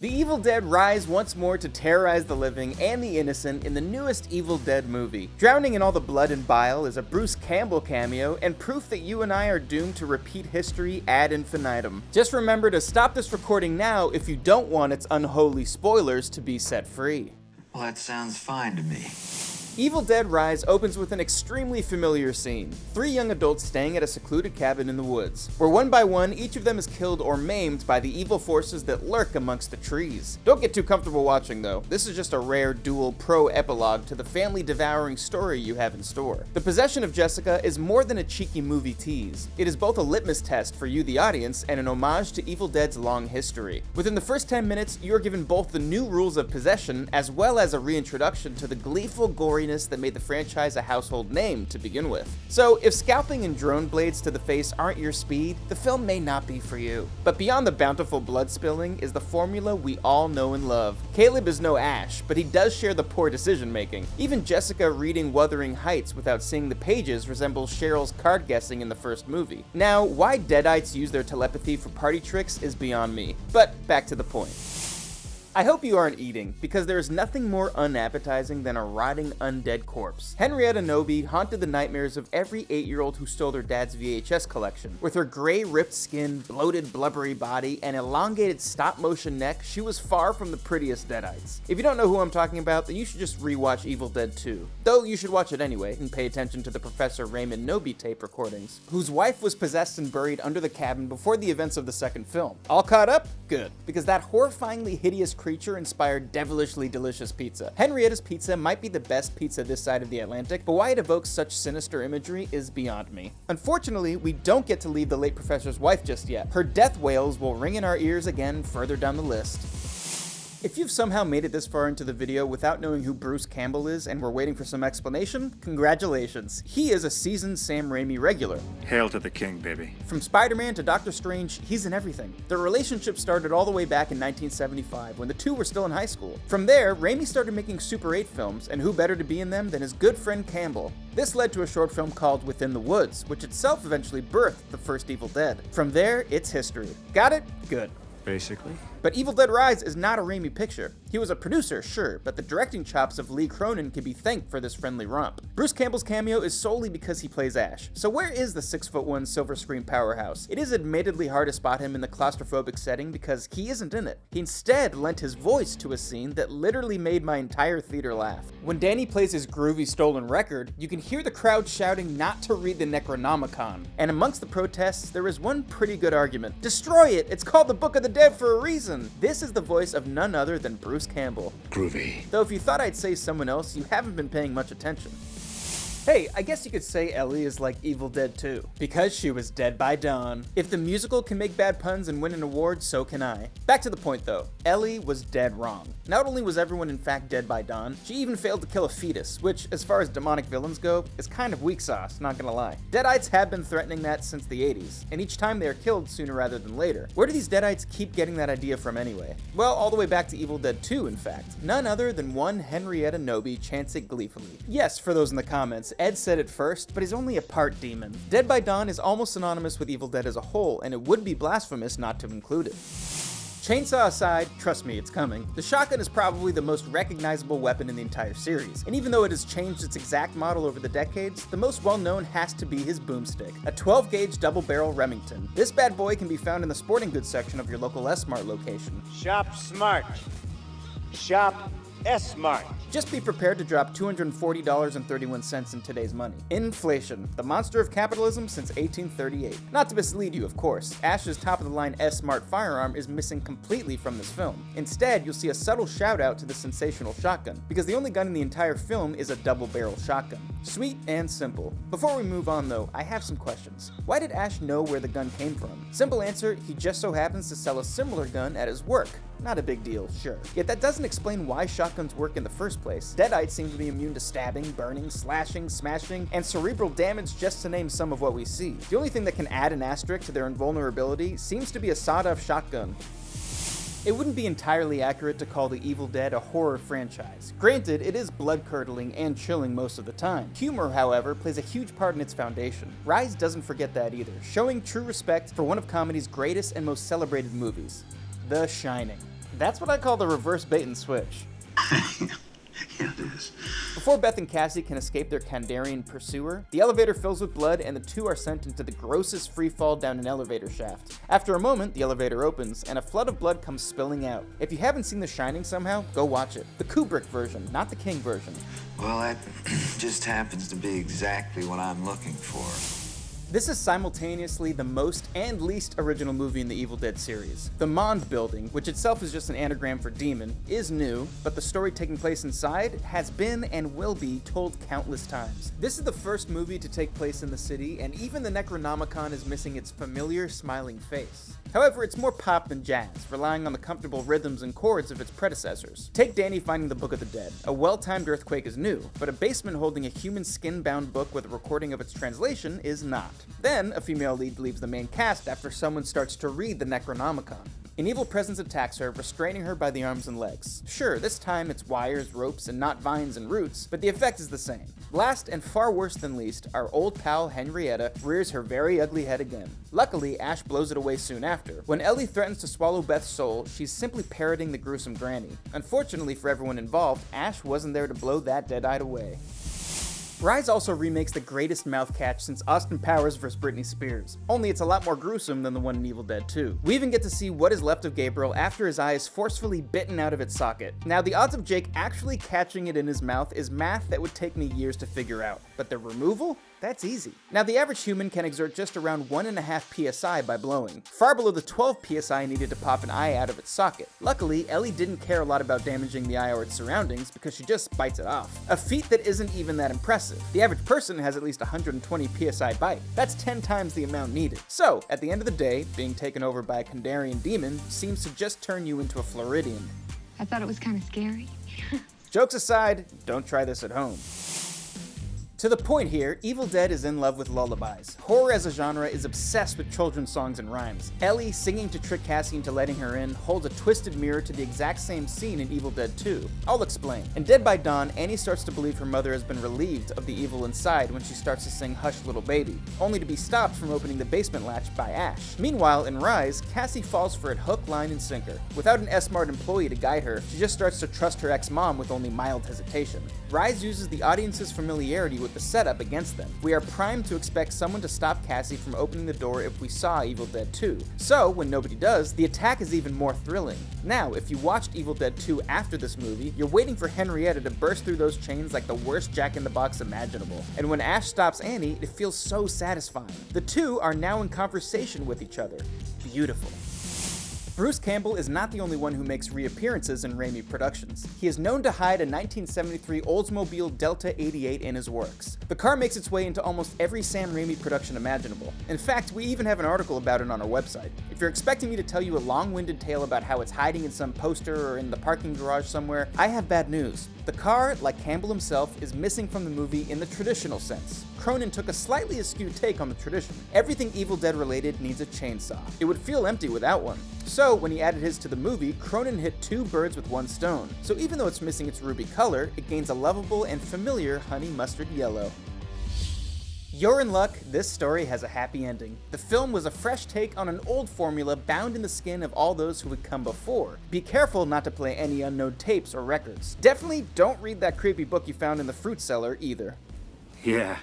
The Evil Dead rise once more to terrorize the living and the innocent in the newest Evil Dead movie. Drowning in all the blood and bile is a Bruce Campbell cameo and proof that you and I are doomed to repeat history ad infinitum. Just remember to stop this recording now if you don't want its unholy spoilers to be set free. Well, that sounds fine to me. Evil Dead Rise opens with an extremely familiar scene. 3 young adults staying at a secluded cabin in the woods, where one by one each of them is killed or maimed by the evil forces that lurk amongst the trees. Don't get too comfortable watching though, this is just a rare dual pro-epilogue to the family-devouring story you have in store. The possession of Jessica is more than a cheeky movie tease. It is both a litmus test for you the audience and an homage to Evil Dead's long history. Within the first 10 minutes, you are given both the new rules of possession as well as a reintroduction to the gleeful goriness that made the franchise a household name to begin with. So if scalping and drone blades to the face aren't your speed, the film may not be for you. But beyond the bountiful blood spilling is the formula we all know and love. Caleb is no Ash, but he does share the poor decision making. Even Jessica reading Wuthering Heights without seeing the pages resembles Cheryl's card guessing in the first movie. Now, why Deadites use their telepathy for party tricks is beyond me, but back to the point. I hope you aren't eating, because there is nothing more unappetizing than a rotting undead corpse. Henrietta Noby haunted the nightmares of every 8-year-old who stole their dad's VHS collection. With her gray ripped skin, bloated blubbery body, and elongated stop-motion neck, she was far from the prettiest Deadites. If you don't know who I'm talking about, then you should just rewatch Evil Dead 2. Though you should watch it anyway, and pay attention to the Professor Raymond Noby tape recordings, whose wife was possessed and buried under the cabin before the events of the second film. All caught up? Good. Because that horrifyingly hideous creature inspired devilishly delicious pizza. Henrietta's Pizza might be the best pizza this side of the Atlantic, but why it evokes such sinister imagery is beyond me. Unfortunately, we don't get to leave the late professor's wife just yet. Her death wails will ring in our ears again further down the list. If you've somehow made it this far into the video without knowing who Bruce Campbell is and were waiting for some explanation, congratulations. He is a seasoned Sam Raimi regular. Hail to the king, baby. From Spider-Man to Doctor Strange, he's in everything. Their relationship started all the way back in 1975 when the two were still in high school. From there, Raimi started making Super 8 films, and who better to be in them than his good friend Campbell. This led to a short film called Within the Woods, which itself eventually birthed the first Evil Dead. From there, it's history. Got it? Good. Basically. But Evil Dead Rise is not a Raimi picture. He was a producer, sure, but the directing chops of Lee Cronin can be thanked for this friendly romp. Bruce Campbell's cameo is solely because he plays Ash. So where is the 6'1" silver screen powerhouse? It is admittedly hard to spot him in the claustrophobic setting because he isn't in it. He instead lent his voice to a scene that literally made my entire theater laugh. When Danny plays his groovy stolen record, you can hear the crowd shouting not to read the Necronomicon. And amongst the protests, there is one pretty good argument. Destroy it! It's called the Book of the Dead for a reason! This is the voice of none other than Bruce Campbell. Groovy. Though if you thought I'd say someone else, you haven't been paying much attention. Hey, I guess you could say Ellie is like Evil Dead 2, because she was dead by dawn. If the musical can make bad puns and win an award, so can I. Back to the point though, Ellie was dead wrong. Not only was everyone in fact dead by dawn, she even failed to kill a fetus, which, as far as demonic villains go, is kind of weak sauce, not gonna lie. Deadites have been threatening that since the 80s, and each time they are killed sooner rather than later. Where do these Deadites keep getting that idea from anyway? Well, all the way back to Evil Dead 2, in fact. None other than one Henrietta Noby chants it gleefully. Yes, for those in the comments, Ed said it first, but he's only a part demon. Dead by Dawn is almost synonymous with Evil Dead as a whole, and it would be blasphemous not to include it. Chainsaw aside, trust me, it's coming. The shotgun is probably the most recognizable weapon in the entire series, and even though it has changed its exact model over the decades, the most well-known has to be his boomstick, a 12-gauge double-barrel Remington. This bad boy can be found in the sporting goods section of your local S-Mart location. Shop smart. Shop S-Mart. Just be prepared to drop $240.31 in today's money. Inflation, the monster of capitalism since 1838. Not to mislead you, of course, Ash's top-of-the-line S-Mart firearm is missing completely from this film. Instead, you'll see a subtle shout-out to the sensational shotgun, because the only gun in the entire film is a double-barrel shotgun. Sweet and simple. Before we move on though, I have some questions. Why did Ash know where the gun came from? Simple answer, he just so happens to sell a similar gun at his work. Not a big deal, sure. Yet that doesn't explain why shotguns work in the first place. Deadites seem to be immune to stabbing, burning, slashing, smashing, and cerebral damage, just to name some of what we see. The only thing that can add an asterisk to their invulnerability seems to be a sawed-off shotgun. It wouldn't be entirely accurate to call The Evil Dead a horror franchise. Granted, it is blood-curdling and chilling most of the time. Humor, however, plays a huge part in its foundation. Rise doesn't forget that either, showing true respect for one of comedy's greatest and most celebrated movies, The Shining. That's what I call the reverse bait and switch. Yeah, it is. Before Beth and Cassie can escape their Kandarian pursuer, the elevator fills with blood and the two are sent into the grossest free fall down an elevator shaft. After a moment, the elevator opens and a flood of blood comes spilling out. If you haven't seen The Shining somehow, go watch it. The Kubrick version, not the King version. Well, that just happens to be exactly what I'm looking for. This is simultaneously the most and least original movie in the Evil Dead series. The Mond building, which itself is just an anagram for demon, is new, but the story taking place inside has been and will be told countless times. This is the first movie to take place in the city, and even the Necronomicon is missing its familiar smiling face. However, it's more pop than jazz, relying on the comfortable rhythms and chords of its predecessors. Take Danny finding the Book of the Dead. A well-timed earthquake is new, but a basement holding a human skin-bound book with a recording of its translation is not. Then, a female lead leaves the main cast after someone starts to read the Necronomicon. An evil presence attacks her, restraining her by the arms and legs. Sure, this time it's wires, ropes, and not vines and roots, but the effect is the same. Last, and far worse than least, our old pal Henrietta rears her very ugly head again. Luckily, Ash blows it away soon after. When Ellie threatens to swallow Beth's soul, she's simply parroting the gruesome granny. Unfortunately for everyone involved, Ash wasn't there to blow that dead-eyed away. Rise also remakes the greatest mouth catch since Austin Powers vs. Britney Spears, only it's a lot more gruesome than the one in Evil Dead 2. We even get to see what is left of Gabriel after his eye is forcefully bitten out of its socket. Now, the odds of Jake actually catching it in his mouth is math that would take me years to figure out, but the removal? That's easy. Now, the average human can exert just around 1.5 psi by blowing, far below the 12 psi needed to pop an eye out of its socket. Luckily, Ellie didn't care a lot about damaging the eye or its surroundings because she just bites it off. A feat that isn't even that impressive. The average person has at least 120 psi bite. That's 10 times the amount needed. So, at the end of the day, being taken over by a Kandarian demon seems to just turn you into a Floridian. I thought it was kind of scary. Jokes aside, don't try this at home. To the point here, Evil Dead is in love with lullabies. Horror as a genre is obsessed with children's songs and rhymes. Ellie, singing to trick Cassie into letting her in, holds a twisted mirror to the exact same scene in Evil Dead 2. I'll explain. In Dead by Dawn, Annie starts to believe her mother has been relieved of the evil inside when she starts to sing Hush Little Baby, only to be stopped from opening the basement latch by Ash. Meanwhile, in Rise, Cassie falls for it hook, line, and sinker. Without an S-Mart employee to guide her, she just starts to trust her ex-mom with only mild hesitation. Rise uses the audience's familiarity with the setup against them. We are primed to expect someone to stop Cassie from opening the door if we saw Evil Dead 2. So, when nobody does, the attack is even more thrilling. Now, if you watched Evil Dead 2 after this movie, you're waiting for Henrietta to burst through those chains like the worst Jack-in-the-Box imaginable. And when Ash stops Annie, it feels so satisfying. The two are now in conversation with each other. Beautiful. Bruce Campbell is not the only one who makes reappearances in Raimi Productions. He is known to hide a 1973 Oldsmobile Delta 88 in his works. The car makes its way into almost every Sam Raimi production imaginable. In fact, we even have an article about it on our website. If you're expecting me to tell you a long-winded tale about how it's hiding in some poster or in the parking garage somewhere, I have bad news. The car, like Campbell himself, is missing from the movie in the traditional sense. Cronin took a slightly askew take on the tradition. Everything Evil Dead related needs a chainsaw. It would feel empty without one. So, when he added his to the movie, Cronin hit two birds with one stone. So even though it's missing its ruby color, it gains a lovable and familiar honey mustard yellow. You're in luck, this story has a happy ending. The film was a fresh take on an old formula bound in the skin of all those who would come before. Be careful not to play any unknown tapes or records. Definitely don't read that creepy book you found in the fruit cellar either. Yeah,